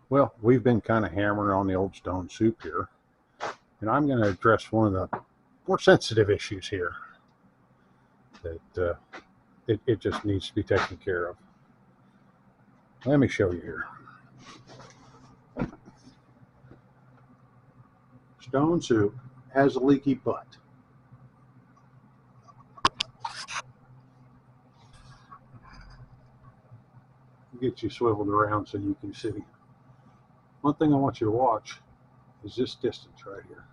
Well, we've been kind of hammering on the old stone soup here, and I'm going to address one of the more sensitive issues here that it just needs to be taken care of. Let me show you here. Stone soup has a leaky butt. Get you swiveled around so you can see. One thing I want you to watch is this distance right here.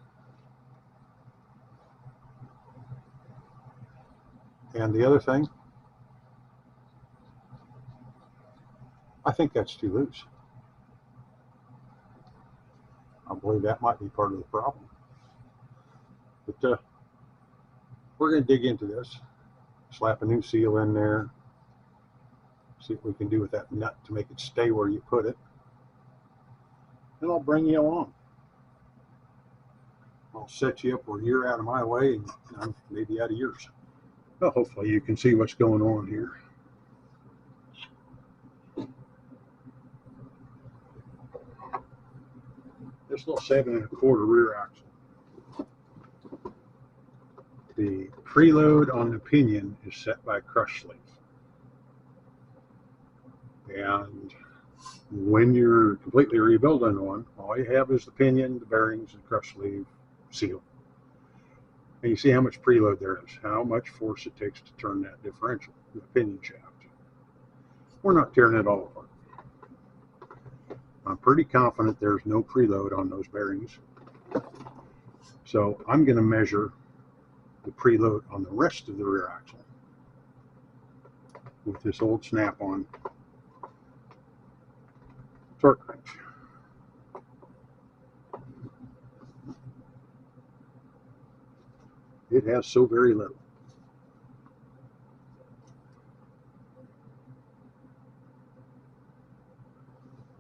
And the other thing, I think that's too loose. I believe that might be part of the problem. But we're going to dig into this, slap a new seal in there, see what we can do with that nut to make it stay where you put it. And I'll bring you along. I'll set you up where you're out of my way and I'm maybe out of yours. Well, hopefully you can see what's going on here. This little 7 1/4 rear axle. The preload on the pinion is set by crush sleeve. And when you're completely rebuilding one, all you have is the pinion, the bearings, and crush sleeve seal. And you see how much preload there is, how much force it takes to turn that differential, the pinion shaft. We're not tearing it all apart. I'm pretty confident there's no preload on those bearings. So I'm going to measure the preload on the rest of the rear axle with this old snap-on torque wrench. It has so very little.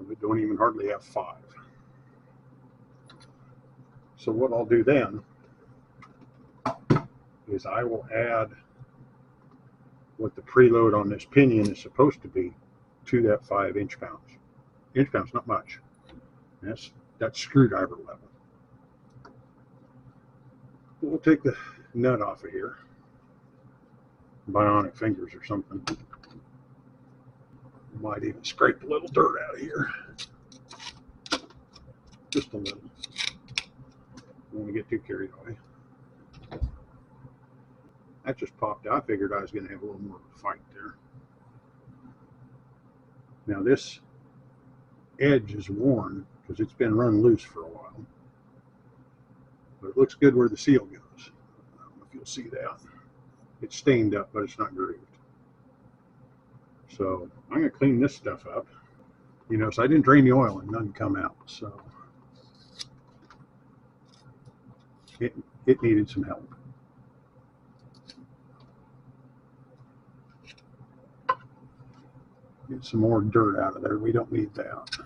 We don't even hardly have 5. So what I'll do then is I will add what the preload on this pinion is supposed to be to that 5 inch-pounds. Inch-pounds, not much. That's screwdriver level. We'll take the nut off of here. Bionic fingers or something. Might even scrape a little dirt out of here. Just a little. Don't want to get too carried away. That just popped out. I figured I was going to have a little more of a fight there. Now this edge is worn because it's been run loose for a while. But it looks good where the seal goes. I don't know if you'll see that. It's stained up, but it's not grooved. So I'm going to clean this stuff up. You know, so I didn't drain the oil and none come out. So it needed some help. Get some more dirt out of there. We don't need that.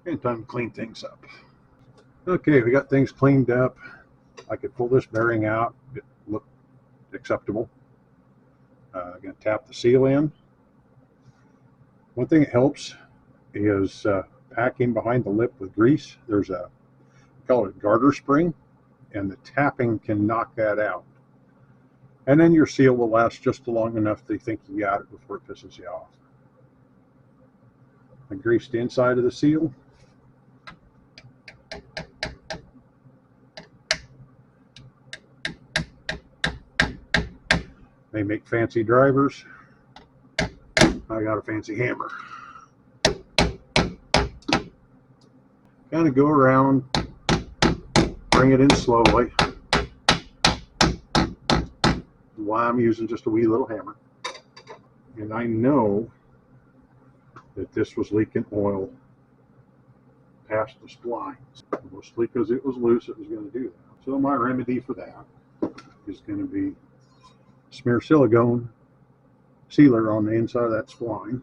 And time to clean things up. Okay, we got things cleaned up. I could pull this bearing out. It looked acceptable. I'm going to tap the seal in. One thing that helps is packing behind the lip with grease. There's a, we call it a garter spring, and the tapping can knock that out. And then your seal will last just long enough to think you got it before it pisses you off. I greased the inside of the seal. They make fancy drivers. I got a fancy hammer. Kind of go around, bring it in slowly. Why I'm using just a wee little hammer. And I know that this was leaking oil past the splines. Mostly because it was loose, it was going to do that. So my remedy for that is going to be smear silicone sealer on the inside of that spline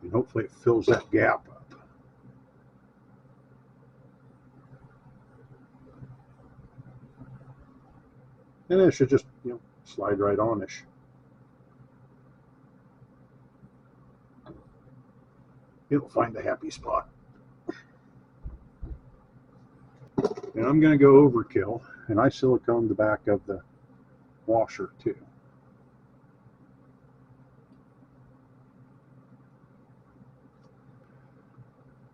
and hopefully it fills that gap up. And then it should just, slide right on-ish. It'll find a happy spot. And I'm going to go overkill, and I silicone the back of the washer too.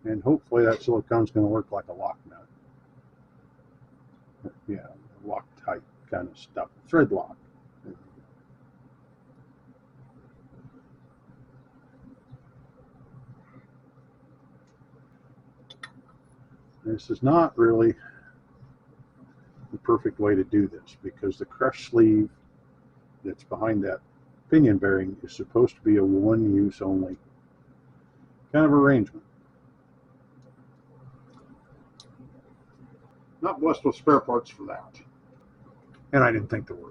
And hopefully that silicone's going to work like a lock nut. Yeah, Loctite kind of stuff. Thread lock. This is not really the perfect way to do this, because the crush sleeve that's behind that pinion bearing is supposed to be a one-use only kind of arrangement. Not blessed with spare parts for that. And I didn't think there were.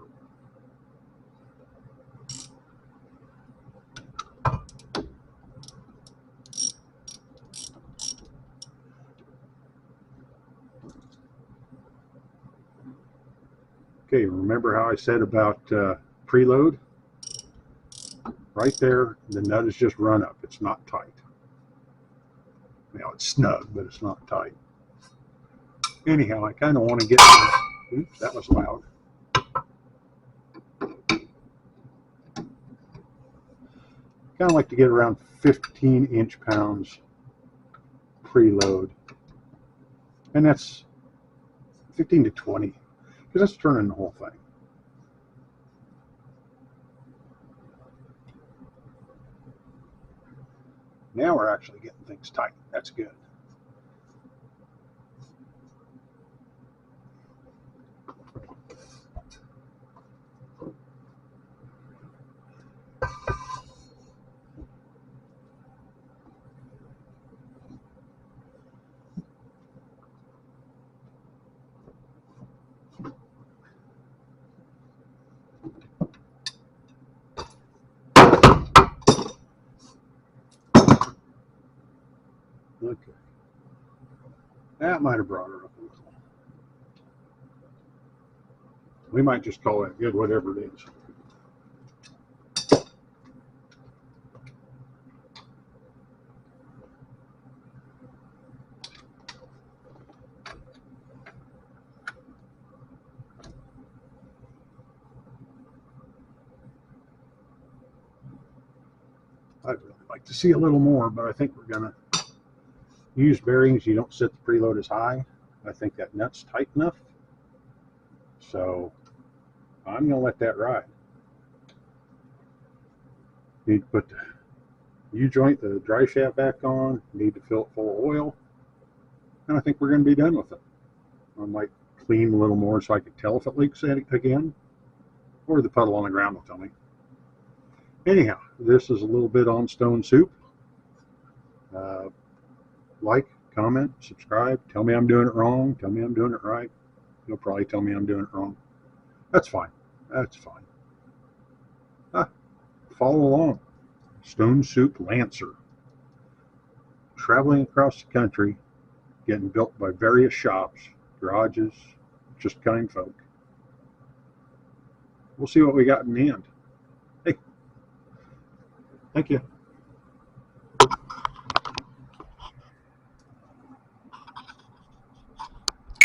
Okay, remember how I said about preload? Right there, the nut is just run up. It's not tight. Now it's snug, but it's not tight. Anyhow, I kind of want to get this. Oops, that was loud. Kind of like to get around 15 inch-pounds preload. And that's 15 to 20, because that's turning the whole thing. Now we're actually getting things tight. That's good. Okay. That might have brought her up a little. We might just call that good, whatever it is. I'd really like to see a little more, but I think we're going to use bearings. You don't set the preload as high. I think that nut's tight enough. So I'm going to let that ride. Need to put the U-joint, the dry shaft back on. Need to fill it full of oil. And I think we're going to be done with it. I might clean a little more so I can tell if it leaks again. Or the puddle on the ground will tell me. Anyhow, this is a little bit on stone soup. Like, comment, subscribe. Tell me I'm doing it wrong. Tell me I'm doing it right. You'll probably tell me I'm doing it wrong. That's fine. That's fine. Follow along. Stone Soup Lancer. Traveling across the country, getting built by various shops, garages, just kind folk. We'll see what we got in the end. Hey, thank you.